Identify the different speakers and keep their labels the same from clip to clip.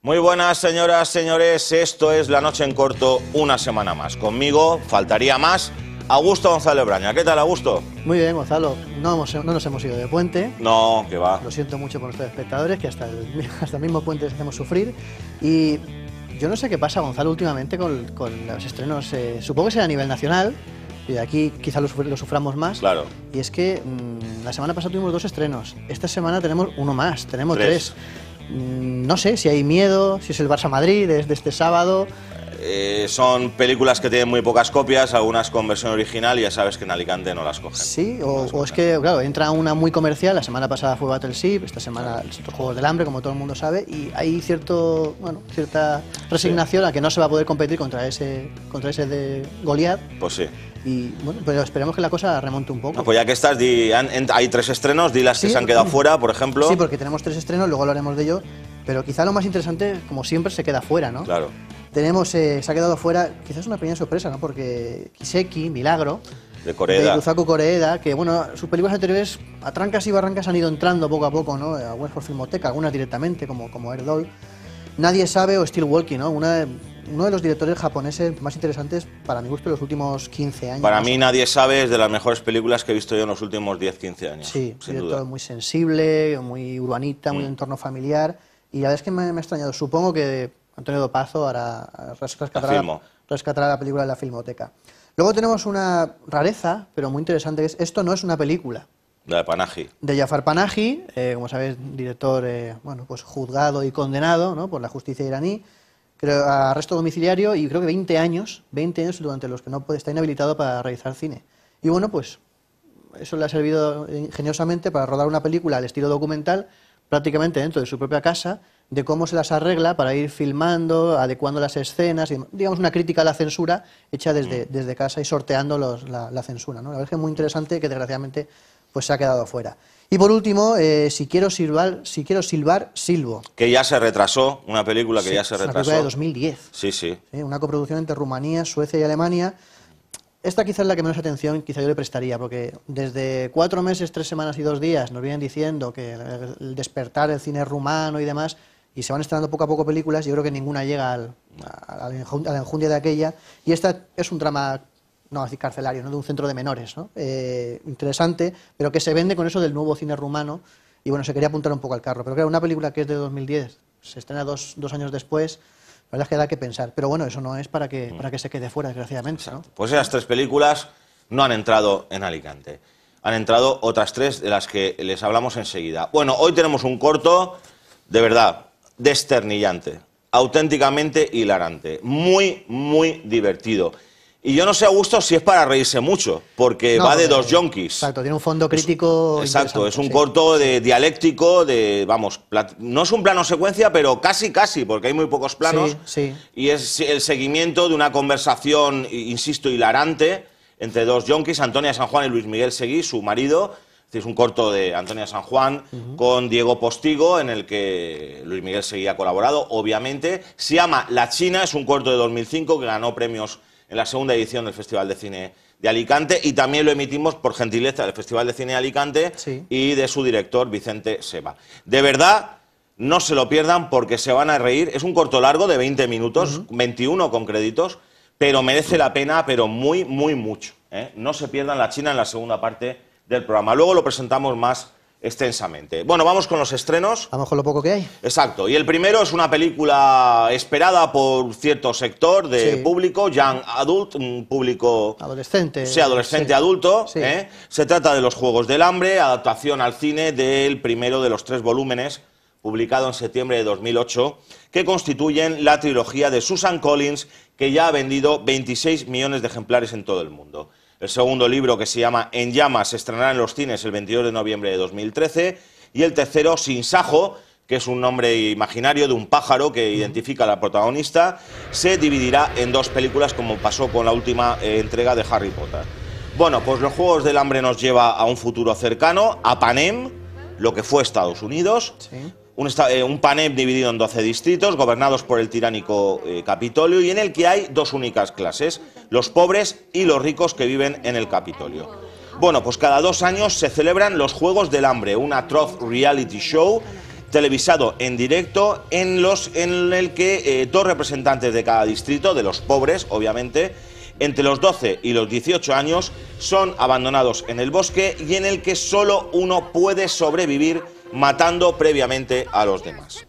Speaker 1: Muy buenas, señoras, señores, esto es La Noche en Corto, una semana más. Conmigo, faltaría más, Augusto González Braña. ¿Qué tal, Augusto?
Speaker 2: Muy bien, Gonzalo. No nos hemos ido de puente.
Speaker 1: No, que va.
Speaker 2: Lo siento mucho por nuestros espectadores, que hasta el mismo puente les hacemos sufrir. Y yo no sé qué pasa, Gonzalo, últimamente con los estrenos. Supongo que será a nivel nacional, y aquí quizá lo suframos más.
Speaker 1: Claro.
Speaker 2: Y es que la semana pasada tuvimos 2 estrenos. Esta semana tenemos uno más, tenemos 3. No sé si hay miedo, si es el Barça-Madrid desde este sábado.
Speaker 1: Son películas que tienen muy pocas copias, algunas con versión original, y ya sabes que en Alicante no las cogen.
Speaker 2: Sí, o es que, claro, entra una muy comercial. La semana pasada fue Battleship, esta semana estos Juegos del Hambre, como todo el mundo sabe, y hay cierta resignación a que no se va a poder competir contra ese de Goliat.
Speaker 1: Pues sí.
Speaker 2: Y bueno, pero esperemos que la cosa remonte un poco.
Speaker 1: No, pues ya que estás, hay 3 estrenos, di las que se han quedado fuera, por ejemplo.
Speaker 2: Sí, porque tenemos 3 estrenos, luego hablaremos de ello, pero quizá lo más interesante, como siempre, se queda fuera, ¿no?
Speaker 1: Claro.
Speaker 2: Se ha quedado fuera, quizás una pequeña sorpresa, ¿no? Porque Kiseki, Milagro,
Speaker 1: de Koreeda,
Speaker 2: de Yusaku Koreeda, que bueno, sus películas anteriores a trancas y barrancas han ido entrando poco a poco, ¿no? Algunas por Filmoteca, algunas directamente, como Airdoll. Nadie sabe, o Still Walking, ¿no? Uno de los directores japoneses más interesantes, para mi gusto, de los últimos 15 años.
Speaker 1: Para mí, Nadie sabe, es de las mejores películas que he visto yo en los últimos 10-15 años.
Speaker 2: Sí,
Speaker 1: sin
Speaker 2: director
Speaker 1: duda.
Speaker 2: muy sensible, muy urbanita, muy entorno familiar. Y la verdad es que me ha extrañado. Supongo que Antonio Dopazo rescatará la película de la Filmoteca. Luego tenemos una rareza, pero muy interesante, que es Esto no es una película.
Speaker 1: De Panahi.
Speaker 2: De Jafar Panahi, como sabéis, director pues juzgado y condenado, ¿no? Por la justicia iraní, creo, a arresto domiciliario, y creo que 20 años durante los que no está inhabilitado para realizar cine. Y bueno, pues eso le ha servido ingeniosamente para rodar una película al estilo documental, prácticamente dentro de su propia casa, de cómo se las arregla para ir filmando, adecuando las escenas, y, digamos, una crítica a la censura hecha desde casa y sorteando la censura, ¿no? La verdad es que es muy interesante, que desgraciadamente pues se ha quedado fuera. Y por último, Si quiero silbar, silbo.
Speaker 1: Que ya se retrasó, una película que ya se retrasó.
Speaker 2: Una película de 2010.
Speaker 1: Sí, sí.
Speaker 2: Una coproducción entre Rumanía, Suecia y Alemania. Esta quizás es la que menos atención quizá yo le prestaría, porque desde 4 meses, 3 semanas y 2 días nos vienen diciendo que el despertar del cine rumano y demás, y se van estrenando poco a poco películas, yo creo que ninguna llega a la enjundia de aquella, y esta es un drama, no así carcelario, ¿no? De un centro de menores, ¿no? Interesante, pero que se vende con eso del nuevo cine rumano, y bueno, se quería apuntar un poco al carro, pero claro, una película que es de 2010, se estrena dos años después. La verdad es que da que pensar, pero bueno, eso no es para que se quede fuera, desgraciadamente, ¿no?
Speaker 1: Pues esas 3 películas no han entrado en Alicante. Han entrado otras 3 de las que les hablamos enseguida. Bueno, hoy tenemos un corto, de verdad, desternillante, auténticamente hilarante, muy, muy divertido. Y yo no sé, Augusto, si es para reírse mucho, porque va de 2 yonkis.
Speaker 2: Exacto, tiene un fondo crítico.
Speaker 1: Exacto, es un corto dialéctico, no es un plano secuencia, pero casi, porque hay muy pocos planos.
Speaker 2: Sí.
Speaker 1: Y es el seguimiento de una conversación, insisto, hilarante, entre 2 yonkis, Antonia San Juan y Luis Miguel Seguí, su marido. Es un corto de Antonia San Juan con Diego Postigo, en el que Luis Miguel Seguí ha colaborado, obviamente. Se llama La China, es un corto de 2005 que ganó premios en la segunda edición del Festival de Cine de Alicante, y también lo emitimos por gentileza del Festival de Cine de Alicante y de su director, Vicente Seba. De verdad, no se lo pierdan porque se van a reír. Es un corto largo de 20 minutos, 21 con créditos, pero merece la pena, pero muy, muy mucho, ¿eh? No se pierdan La China en la segunda parte del programa. Luego lo presentamos más extensamente. Bueno, vamos con los estrenos.
Speaker 2: Vamos con lo poco que hay.
Speaker 1: Exacto. Y el primero es una película esperada por cierto sector de público, young adult, un público...
Speaker 2: Adolescente.
Speaker 1: Sí, adolescente adulto. Sí. Se trata de Los Juegos del Hambre, adaptación al cine del primero de los 3 volúmenes, publicado en septiembre de 2008, que constituyen la trilogía de Susan Collins, que ya ha vendido 26 millones de ejemplares en todo el mundo. El segundo libro, que se llama En llamas, se estrenará en los cines el 22 de noviembre de 2013. Y el tercero, Sin Sajo, que es un nombre imaginario de un pájaro que identifica a la protagonista, se dividirá en 2 películas, como pasó con la última entrega de Harry Potter. Bueno, pues los Juegos del Hambre nos lleva a un futuro cercano, a Panem, lo que fue Estados Unidos.
Speaker 2: Sí.
Speaker 1: Un Panem dividido en 12 distritos, gobernados por el tiránico Capitolio, y en el que hay 2 únicas clases, los pobres y los ricos que viven en el Capitolio. Bueno, pues cada 2 años se celebran los Juegos del Hambre, una atroz reality show televisado en directo en el que 2 representantes de cada distrito, de los pobres, obviamente, entre los 12 y los 18 años, son abandonados en el bosque y en el que solo uno puede sobrevivir matando previamente a los demás.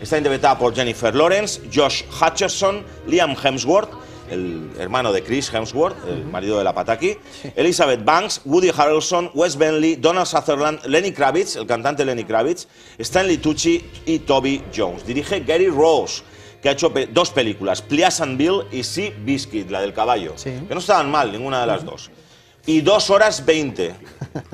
Speaker 1: Está interpretada por Jennifer Lawrence, Josh Hutcherson, Liam Hemsworth, el hermano de Chris Hemsworth, el marido de la Pataki, Elizabeth Banks, Woody Harrelson, Wes Bentley, Donald Sutherland, Lenny Kravitz, el cantante Lenny Kravitz, Stanley Tucci y Toby Jones. Dirige Gary Ross, que ha hecho 2 películas, Pleasantville y Sea Biscuit, la del caballo, que no estaban mal, ninguna de las 2. Y 2 horas 20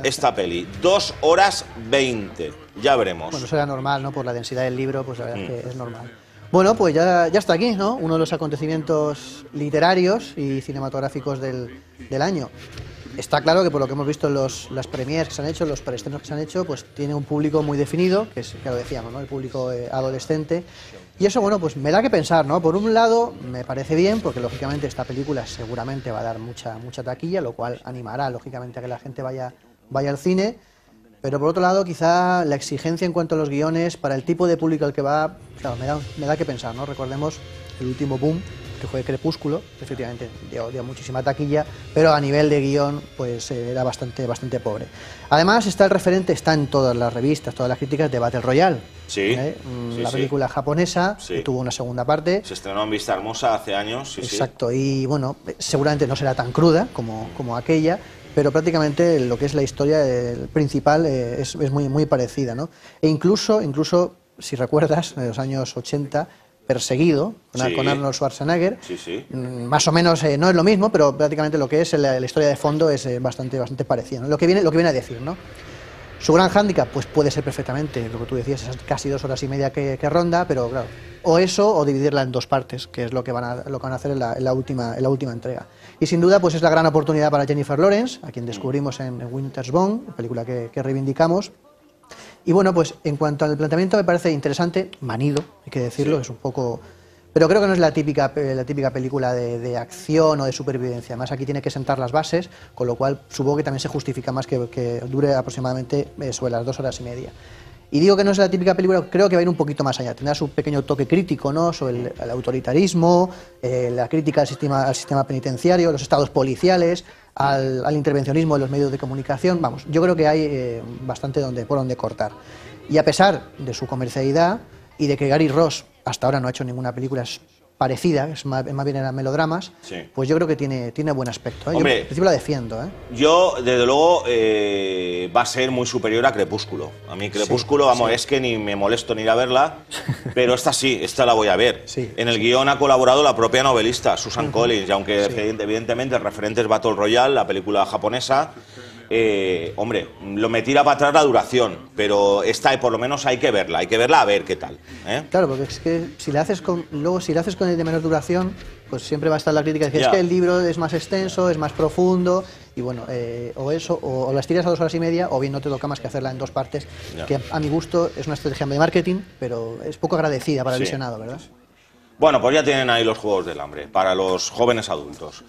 Speaker 1: esta peli, 2 horas 20, ya veremos.
Speaker 2: Bueno, eso era normal, ¿no? Por la densidad del libro, pues la verdad es que es normal. Bueno, pues ya está aquí, ¿no? Uno de los acontecimientos literarios y cinematográficos del año. Está claro que por lo que hemos visto en las premiers que se han hecho, los preestrenos que se han hecho, pues tiene un público muy definido, que es, ya lo decíamos, ¿no? El público adolescente. Y eso, bueno, pues me da que pensar, ¿no? Por un lado, me parece bien, porque lógicamente esta película seguramente va a dar mucha taquilla, lo cual animará, lógicamente, a que la gente vaya al cine. Pero por otro lado, quizá la exigencia en cuanto a los guiones, para el tipo de público al que va, claro, me da que pensar, ¿no? Recordemos el último boom, que fue Crepúsculo, que efectivamente dio muchísima taquilla, pero a nivel de guión, pues era bastante pobre. Además, está el referente, está en todas las revistas, todas las críticas de Battle Royale.
Speaker 1: Sí,
Speaker 2: la película japonesa, que tuvo una segunda parte.
Speaker 1: Se estrenó en Vista Hermosa hace años.
Speaker 2: Exacto, y bueno, seguramente no será tan cruda como aquella, pero prácticamente lo que es la historia principal es muy parecida, ¿no? E incluso, si recuerdas, en los años 80, Perseguido, con Arnold Schwarzenegger, más o menos no es lo mismo, pero prácticamente lo que es la historia de fondo es bastante parecida, ¿no? Lo que viene a decir, ¿no? Su gran hándicap, pues puede ser perfectamente, lo que tú decías, esas casi 2 horas y media que ronda, pero claro, o eso o dividirla en 2 partes, que es lo que van a hacer en la última entrega. Y sin duda, pues es la gran oportunidad para Jennifer Lawrence, a quien descubrimos en Winter's Bone, película que reivindicamos. Y bueno, pues en cuanto al planteamiento me parece interesante, manido, hay que decirlo, es un poco... Pero creo que no es la típica película de acción o de supervivencia. Además, aquí tiene que sentar las bases, con lo cual supongo que también se justifica más que dure aproximadamente sobre las 2 horas y media. Y digo que no es la típica película, creo que va a ir un poquito más allá. Tendrá su pequeño toque crítico, ¿no? Sobre el autoritarismo, la crítica al sistema penitenciario, los estados policiales, al intervencionismo de los medios de comunicación. Vamos, yo creo que hay bastante por donde cortar. Y a pesar de su comercialidad y de que Gary Ross hasta ahora no ha hecho ninguna película parecida, más bien eran melodramas, pues yo creo que tiene buen aspecto, ¿eh?
Speaker 1: Hombre,
Speaker 2: yo en principio la defiendo, ¿eh?
Speaker 1: Yo, desde luego, va a ser muy superior a Crepúsculo. A mí Crepúsculo, es que ni me molesto ni ir a verla, pero esta la voy a ver. En el guión ha colaborado la propia novelista, Susan Collins, y aunque evidentemente el referente es Battle Royale, la película japonesa, hombre, me tira para atrás la duración, pero esta por lo menos hay que verla a ver qué tal, ¿eh?
Speaker 2: Claro, porque es que si la haces con el de menor duración, pues siempre va a estar la crítica de que es que el libro es más extenso, es más profundo, y bueno, o las tiras a 2 horas y media, o bien no te toca más que hacerla en 2 partes, que a mi gusto es una estrategia de marketing, pero es poco agradecida para el visionado, ¿verdad?
Speaker 1: Bueno, pues ya tienen ahí los Juegos del Hambre, para los jóvenes adultos.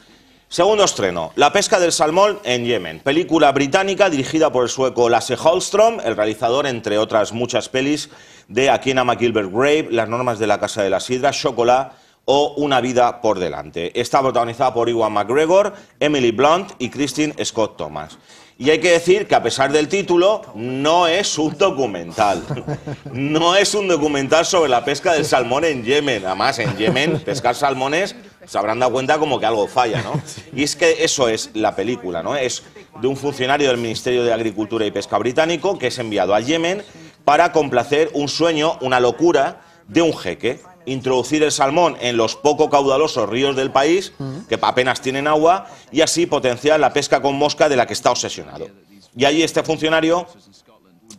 Speaker 1: Segundo estreno, La pesca del salmón en Yemen, película británica dirigida por el sueco Lasse Hallström, el realizador, entre otras muchas pelis, de A quien ama Gilbert Grape, Las normas de la casa de la sidra, Chocolat o Una vida por delante. Está protagonizada por Ewan McGregor, Emily Blunt y Christine Scott Thomas. Y hay que decir que a pesar del título, no es un documental. No es un documental sobre la pesca del salmón en Yemen. Además, en Yemen, pescar salmones, se habrán dado cuenta como que algo falla, ¿no? Y es que eso es la película, ¿no? Es de un funcionario del Ministerio de Agricultura y Pesca británico que es enviado a Yemen para complacer un sueño, una locura de un jeque. Introducir el salmón en los poco caudalosos ríos del país, que apenas tienen agua, y así potenciar la pesca con mosca de la que está obsesionado. Y allí este funcionario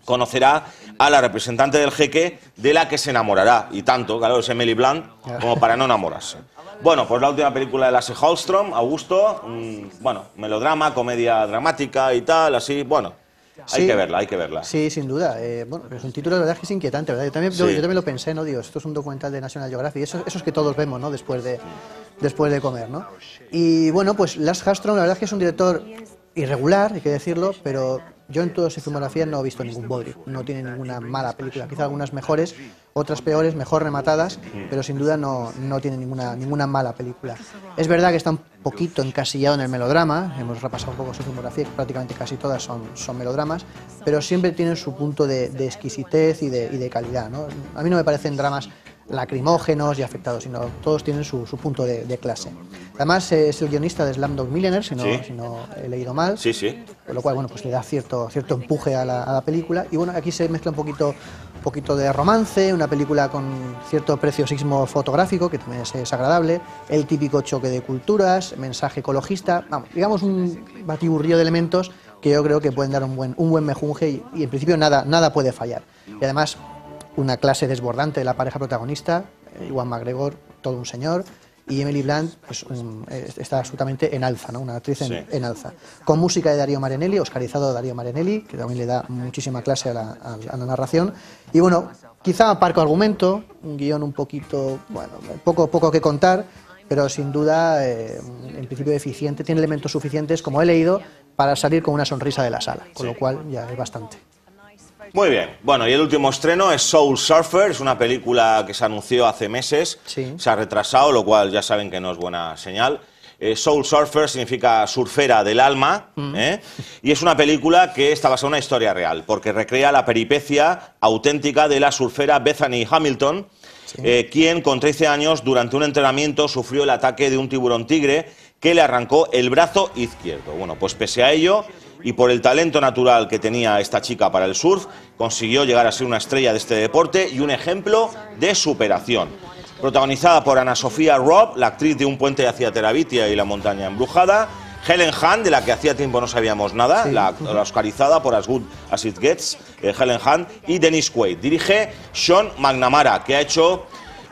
Speaker 1: conocerá a la representante del jeque de la que se enamorará. Y tanto, claro, es Emily Blunt, como para no enamorarse. Bueno, pues la última película de Lasse Hallström, Augusto, bueno, melodrama, comedia dramática y tal, así, bueno, hay que verla, hay que verla.
Speaker 2: Sí, sin duda. Bueno, es un título, la verdad, que es inquietante, ¿verdad? Yo también lo pensé, ¿no? Digo, esto es un documental de National Geographic, esos que todos vemos, ¿no? Después de comer, ¿no? Y bueno, pues Lasse Hallström, la verdad es que es un director irregular, hay que decirlo, pero yo en toda su filmografía no he visto ningún bodrio, no tiene ninguna mala película, quizá algunas mejores, otras peores, mejor rematadas, pero sin duda no tiene ninguna mala película. Es verdad que está un poquito encasillado en el melodrama, hemos repasado un poco su filmografía, que prácticamente casi todas son melodramas, pero siempre tienen su punto de exquisitez y de calidad, ¿no? A mí no me parecen dramas lacrimógenos y afectados, sino todos tienen su punto de clase. Además, es el guionista de Slumdog Millionaire, si no he leído mal, con lo cual, bueno, pues le da cierto empuje a la película. Y bueno, aquí se mezcla un poquito de romance, una película con cierto preciosismo fotográfico, que también es agradable, el típico choque de culturas, mensaje ecologista, vamos, digamos un batiburrillo de elementos que yo creo que pueden dar un buen mejunje y en principio nada puede fallar. Y además, una clase desbordante de la pareja protagonista, Ewan McGregor, todo un señor, y Emily Blunt pues, está absolutamente en alza, ¿no? Una actriz en alza. Con música de Dario Marianelli, oscarizado Dario Marianelli, que también le da muchísima clase a la narración. Y bueno, quizá parco argumento, un guión un poquito, bueno, poco que contar, pero sin duda, en principio eficiente, tiene elementos suficientes, como he leído, para salir con una sonrisa de la sala, con lo cual ya es bastante.
Speaker 1: Muy bien. Bueno, y el último estreno es Soul Surfer, es una película que se anunció hace meses, se ha retrasado, lo cual ya saben que no es buena señal. Soul Surfer significa surfera del alma, y es una película que está basada en una historia real, porque recrea la peripecia auténtica de la surfera Bethany Hamilton, quien con 13 años durante un entrenamiento sufrió el ataque de un tiburón tigre que le arrancó el brazo izquierdo. Bueno, pues pese a ello, y por el talento natural que tenía esta chica para el surf, consiguió llegar a ser una estrella de este deporte y un ejemplo de superación. Protagonizada por Anna Sofía Robb, la actriz de Un puente hacia Terabitia y La montaña embrujada, Helen Hunt, de la que hacía tiempo no sabíamos nada, la oscarizada por As Good As It Gets, Helen Hunt, y Dennis Quaid. Dirige Sean McNamara, que ha hecho,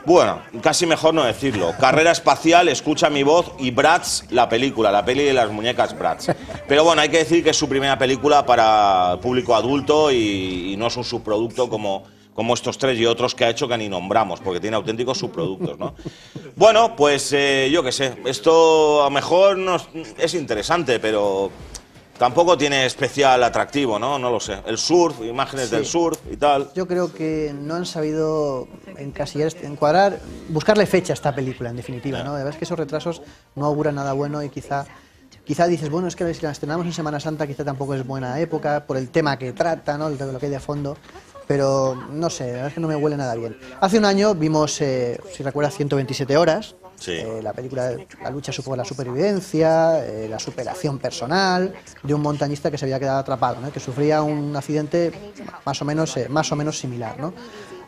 Speaker 1: bueno, casi mejor no decirlo, Carrera Espacial, Escucha mi voz y Bratz, la peli de las muñecas Bratz. Pero bueno, hay que decir que es su primera película para público adulto y no es un subproducto como estos tres y otros que ha hecho que ni nombramos, porque tiene auténticos subproductos, ¿no? Bueno, pues yo qué sé, esto a lo mejor es interesante, pero tampoco tiene especial atractivo, ¿no? No lo sé. El surf, imágenes del surf y tal.
Speaker 2: Yo creo que no han sabido encasillar, encuadrar, buscarle fecha a esta película, en definitiva, ¿no? La verdad es que esos retrasos no auguran nada bueno y quizá dices, bueno, es que si la estrenamos en Semana Santa quizá tampoco es buena época, por el tema que trata, ¿no? Lo que hay de fondo. Pero no sé, la verdad es que no me huele nada bien. Hace un año vimos, si recuerdas, 127 horas, la película, la lucha por la supervivencia, la superación personal de un montañista que se había quedado atrapado, ¿no? Que sufría un accidente más o menos similar, ¿no?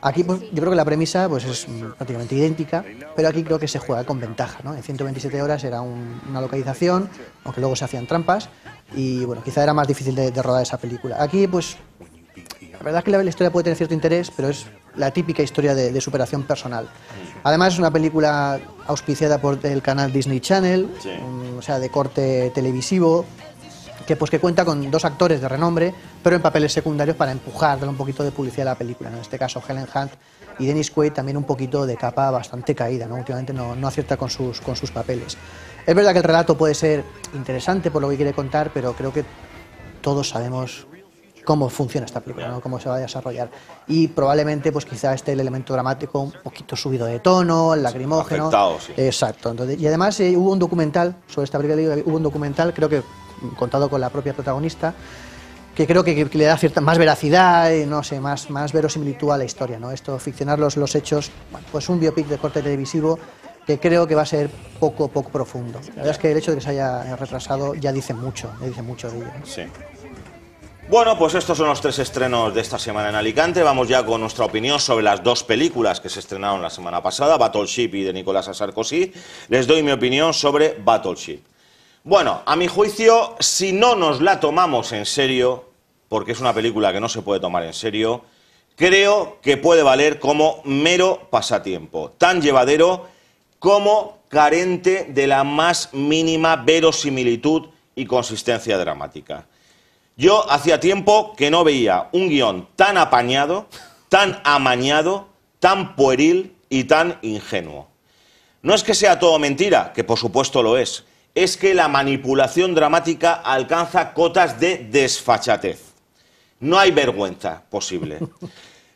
Speaker 2: Aquí pues, yo creo que la premisa pues, es prácticamente idéntica, pero aquí creo que se juega con ventaja, ¿no? En 127 horas era una localización, aunque luego se hacían trampas, y bueno, quizá era más difícil de rodar esa película. Aquí pues la verdad es que la historia puede tener cierto interés, pero es la típica historia de superación personal. Además es una película auspiciada por el canal Disney Channel, o sea, de corte televisivo, que cuenta con dos actores de renombre, pero en papeles secundarios para empujar, darle un poquito de publicidad a la película. En este caso Helen Hunt y Dennis Quaid también un poquito de capa bastante caída, ¿no? Últimamente no acierta con sus papeles. Es verdad que el relato puede ser interesante por lo que quiere contar, pero creo que todos sabemos cómo funciona esta película, ¿no? Cómo se va a desarrollar. Y probablemente, pues quizá esté el elemento dramático un poquito subido de tono, el lacrimógeno.
Speaker 1: Afectado, sí.
Speaker 2: Exacto. Entonces, y además hubo un documental sobre esta película, hubo un documental, creo que contado con la propia protagonista, que creo que le da cierta más veracidad, no sé, más verosimilitud a la historia, ¿no? Esto, ficcionar los hechos, bueno, pues un biopic de corte televisivo que creo que va a ser poco profundo. La verdad es que el hecho de que se haya retrasado ya dice mucho de ello, ¿no?
Speaker 1: Sí. Bueno, pues estos son los tres estrenos de esta semana en Alicante. Vamos ya con nuestra opinión sobre las dos películas que se estrenaron la semana pasada, Battleship y de Nicolas Sarkozy. Les doy mi opinión sobre Battleship. Bueno, a mi juicio, si no nos la tomamos en serio, porque es una película que no se puede tomar en serio, creo que puede valer como mero pasatiempo, tan llevadero como carente de la más mínima verosimilitud y consistencia dramática. Yo hacía tiempo que no veía un guión tan apañado, tan amañado, tan pueril y tan ingenuo. No es que sea todo mentira, que por supuesto lo es que la manipulación dramática alcanza cotas de desfachatez. No hay vergüenza posible.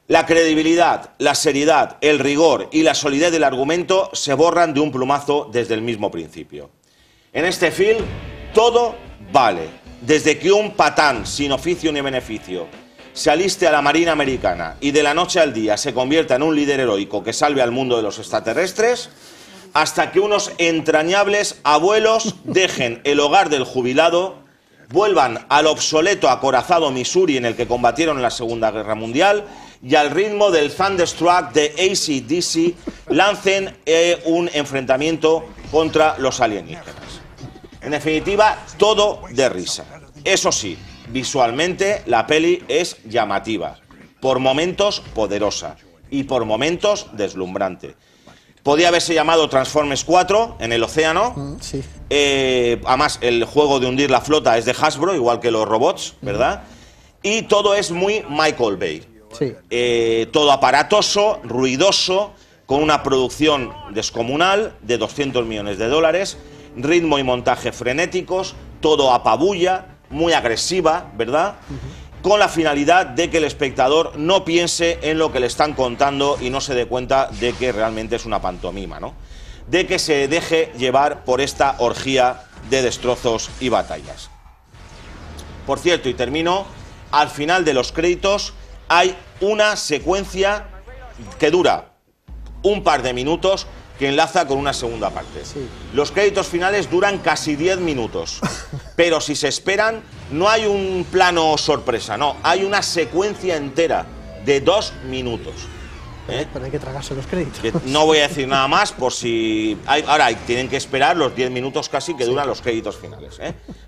Speaker 1: La credibilidad, la seriedad, el rigor y la solidez del argumento se borran de un plumazo desde el mismo principio. En este film todo vale, desde que un patán sin oficio ni beneficio se aliste a la Marina Americana y de la noche al día se convierta en un líder heroico que salve al mundo de los extraterrestres, hasta que unos entrañables abuelos dejen el hogar del jubilado, vuelvan al obsoleto acorazado Missouri en el que combatieron en la Segunda Guerra Mundial y al ritmo del Thunderstruck de AC/DC lancen un enfrentamiento contra los alienígenas. En definitiva, todo de risa. Eso sí, visualmente la peli es llamativa, por momentos poderosa y por momentos deslumbrante. Podía haberse llamado Transformers 4 en el océano.
Speaker 2: Sí.
Speaker 1: Además, el juego de hundir la flota es de Hasbro, igual que los robots, ¿verdad? Y todo es muy Michael Bay.
Speaker 2: Sí.
Speaker 1: Todo aparatoso, ruidoso, con una producción descomunal de 200 millones de dólares, ritmo y montaje frenéticos, todo apabulla, muy agresiva, ¿verdad? Con la finalidad de que el espectador no piense en lo que le están contando y no se dé cuenta de que realmente es una pantomima, ¿no? De que se deje llevar por esta orgía de destrozos y batallas. Por cierto, y termino, al final de los créditos hay una secuencia que dura un par de minutos que enlaza con una segunda parte.
Speaker 2: Sí.
Speaker 1: Los créditos finales duran casi 10 minutos, pero si se esperan, no hay un plano sorpresa, no, hay una secuencia entera de 2 minutos.
Speaker 2: Pero hay que tragarse los créditos.
Speaker 1: Que no voy a decir nada más por si... ahora tienen que esperar los 10 minutos casi que duran los créditos finales,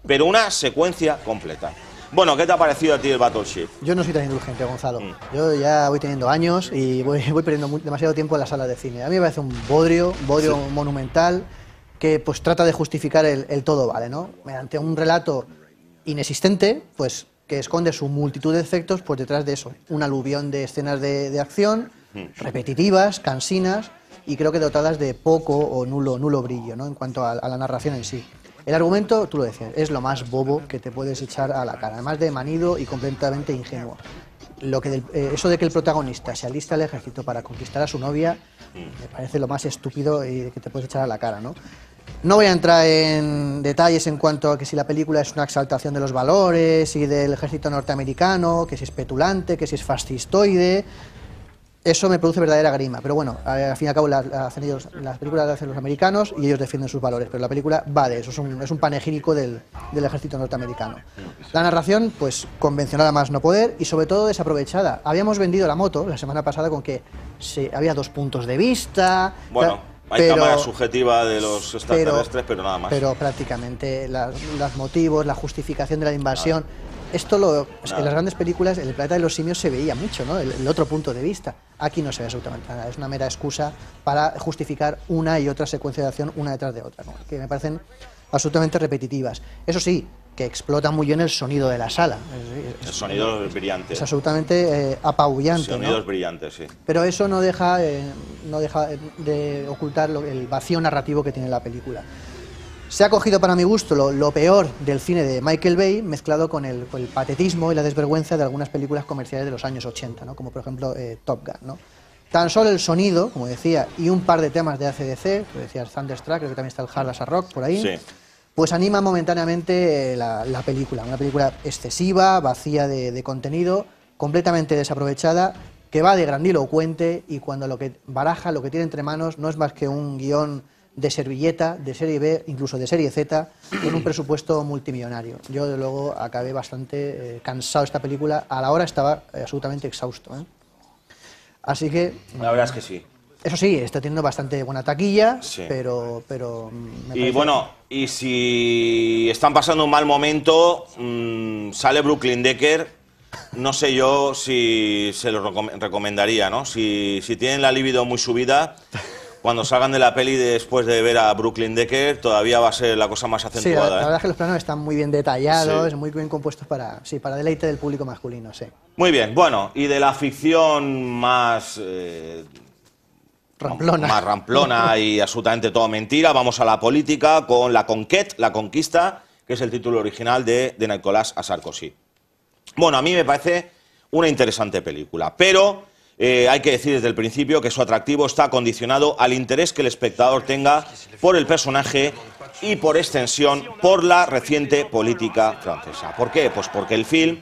Speaker 1: pero una secuencia completa. Bueno, ¿qué te ha parecido a ti el Battleship?
Speaker 2: Yo no soy tan indulgente, Gonzalo. Yo ya voy teniendo años y voy perdiendo demasiado tiempo en la sala de cine. A mí me parece un bodrio sí, monumental que pues trata de justificar el todo vale, ¿no? Mediante un relato inexistente, pues que esconde su multitud de efectos, pues detrás de eso, un aluvión de escenas de acción, repetitivas, cansinas y creo que dotadas de poco o nulo brillo, ¿no? En cuanto a la narración en sí. El argumento, tú lo decías, es lo más bobo que te puedes echar a la cara, además de manido y completamente ingenuo. Eso de que el protagonista se alista al ejército para conquistar a su novia, me parece lo más estúpido que te puedes echar a la cara, ¿no? No voy a entrar en detalles en cuanto a que si la película es una exaltación de los valores y del ejército norteamericano, que si es petulante, que si es fascistoide. Eso me produce verdadera grima, pero bueno, al fin y al cabo las películas las hacen los americanos y ellos defienden sus valores, pero la película va de eso, es un panegírico del ejército norteamericano. La narración, pues convencional a más no poder y sobre todo desaprovechada. Habíamos vendido la moto la semana pasada con que había 2 puntos de vista...
Speaker 1: Bueno, hay cámara subjetiva de los extraterrestres, pero nada más.
Speaker 2: Pero prácticamente los motivos, la justificación de la invasión... Esto en las grandes películas, en el planeta de los simios se veía mucho, ¿no? El otro punto de vista. Aquí no se ve absolutamente nada. Es una mera excusa para justificar una y otra secuencia de acción una detrás de otra, ¿no? Que me parecen absolutamente repetitivas. Eso sí, que explota muy bien el sonido de la sala.
Speaker 1: El sonido es brillante.
Speaker 2: Es absolutamente apabullante. El
Speaker 1: sonido
Speaker 2: ¿no?
Speaker 1: es brillante, sí.
Speaker 2: Pero eso no deja de ocultar el vacío narrativo que tiene la película. Se ha cogido para mi gusto lo peor del cine de Michael Bay mezclado con el patetismo y la desvergüenza de algunas películas comerciales de los años 80, ¿no? Como por ejemplo Top Gun, ¿no? Tan solo el sonido, como decía, y un par de temas de AC/DC, tú decías Thunderstruck, creo que también está el Hard as a Rock por ahí, sí, pues anima momentáneamente la película. Una película excesiva, vacía de contenido, completamente desaprovechada, que va de grandilocuente y cuando lo que baraja, lo que tiene entre manos, no es más que un guión de servilleta, de serie B, incluso de serie Z, con un presupuesto multimillonario. Yo, de luego, acabé bastante cansado de esta película. A la hora estaba absolutamente exhausto, ¿eh? Así que...
Speaker 1: La verdad es que sí.
Speaker 2: Eso sí, está teniendo bastante buena taquilla,
Speaker 1: sí,
Speaker 2: pero
Speaker 1: y bueno, y si están pasando un mal momento, sale Brooklyn Decker no sé yo si se lo recomendaría, ¿no? Si tienen la libido muy subida, cuando salgan de la peli después de ver a Brooklyn Decker, todavía va a ser la cosa más acentuada.
Speaker 2: Sí, la verdad es que los planos están muy bien detallados,
Speaker 1: Sí.
Speaker 2: muy bien compuestos para deleite del público masculino, sí.
Speaker 1: Muy bien, bueno, y de la ficción más
Speaker 2: Ramplona.
Speaker 1: más ramplona y absolutamente todo mentira, vamos a la política con La Conquête, La Conquista, que es el título original de Nicolas Sarkozy. Bueno, a mí me parece una interesante película, pero hay que decir desde el principio que su atractivo está condicionado al interés que el espectador tenga por el personaje y, por extensión, por la reciente política francesa. ¿Por qué? Pues porque el film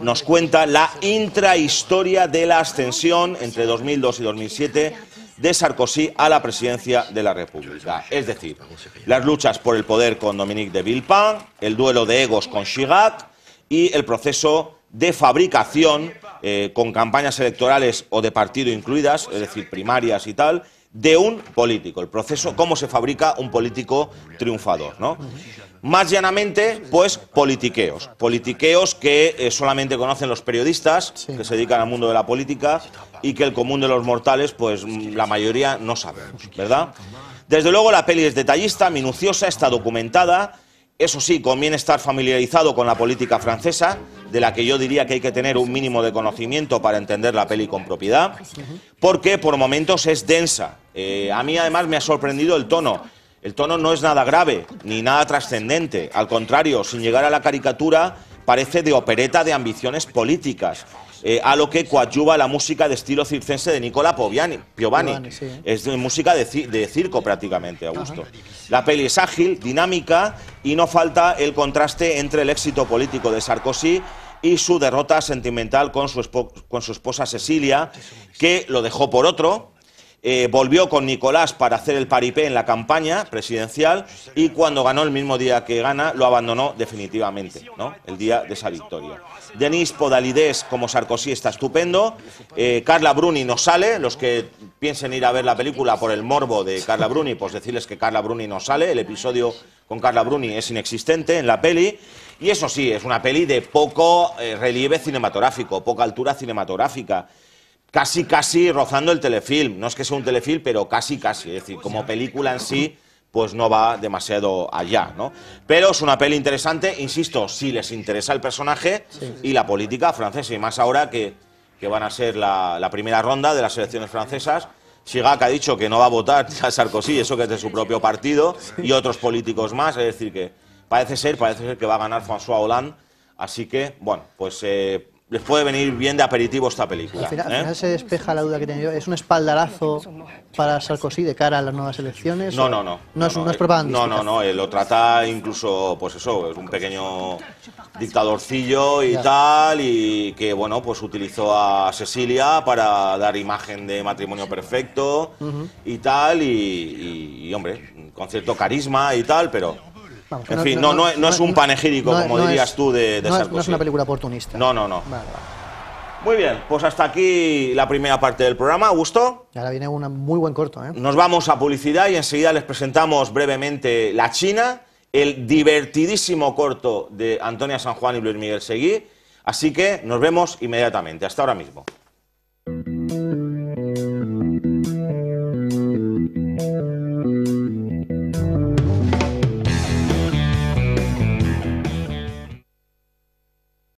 Speaker 1: nos cuenta la intrahistoria de la ascensión entre 2002 y 2007 de Sarkozy a la presidencia de la República. Es decir, las luchas por el poder con Dominique de Villepin, el duelo de egos con Chirac y el proceso de fabricación, con campañas electorales o de partido incluidas, es decir, primarias y tal, de un político. El proceso, cómo se fabrica un político triunfador, ¿no? Más llanamente, pues, politiqueos. Politiqueos que solamente conocen los periodistas,
Speaker 2: Sí.
Speaker 1: que se dedican al mundo de la política, y que el común de los mortales, pues, la mayoría no sabemos, ¿verdad? Desde luego, la peli es detallista, minuciosa, está documentada. Eso sí, conviene estar familiarizado con la política francesa, de la que yo diría que hay que tener un mínimo de conocimiento para entender la peli con propiedad, porque por momentos es densa. A mí además me ha sorprendido el tono. El tono no es nada grave, ni nada trascendente. Al contrario, sin llegar a la caricatura, parece de opereta de ambiciones políticas. A lo que coadyuva la música de estilo circense de Nicola Piovani.
Speaker 2: Sí.
Speaker 1: Es música de circo prácticamente, Augusto. La peli es ágil, dinámica y no falta el contraste entre el éxito político de Sarkozy y su derrota sentimental con su esposa Cecilia, que lo dejó por otro. Volvió con Nicolás para hacer el paripé en la campaña presidencial y cuando ganó el mismo día que gana lo abandonó definitivamente, ¿no? El día de esa victoria. Denis Podalides como Sarkozy está estupendo. Carla Bruni no sale. Los que piensen ir a ver la película por el morbo de Carla Bruni, pues decirles que Carla Bruni no sale. El episodio con Carla Bruni es inexistente en la peli. Y eso sí, es una peli de poco relieve cinematográfico, poca altura cinematográfica. Casi rozando el telefilm. No es que sea un telefilm, pero casi. Es decir, como película en sí, pues no va demasiado allá, ¿no? Pero es una peli interesante, insisto, si les interesa el personaje y la política francesa. Y más ahora que van a ser la primera ronda de las elecciones francesas. Chirac ha dicho que no va a votar a Sarkozy, eso que es de su propio partido, y otros políticos más. Es decir, que parece ser que va a ganar François Hollande. Así que, bueno, pues les puede venir bien de aperitivo esta película.
Speaker 2: Al final se despeja la duda que tenía yo. ¿Es un espaldarazo para Sarkozy de cara a las nuevas elecciones?
Speaker 1: No.
Speaker 2: No es propagandística.
Speaker 1: No, lo trata incluso, pues eso, es un pequeño dictadorcillo y tal, y que, bueno, pues utilizó a Cecilia para dar imagen de matrimonio perfecto y tal, y hombre, con cierto carisma y tal, pero...
Speaker 2: Vamos,
Speaker 1: en fin, no es un panegírico, como dirías tú, de Sarkozy.
Speaker 2: No es una película oportunista.
Speaker 1: No.
Speaker 2: Vale.
Speaker 1: Muy bien, pues hasta aquí la primera parte del programa. ¿Gustó?
Speaker 2: Y ahora viene un muy buen corto, ¿eh?
Speaker 1: Nos vamos a publicidad y enseguida les presentamos brevemente La China, el divertidísimo corto de Antonia San Juan y Luis Miguel Seguí. Así que nos vemos inmediatamente. Hasta ahora mismo.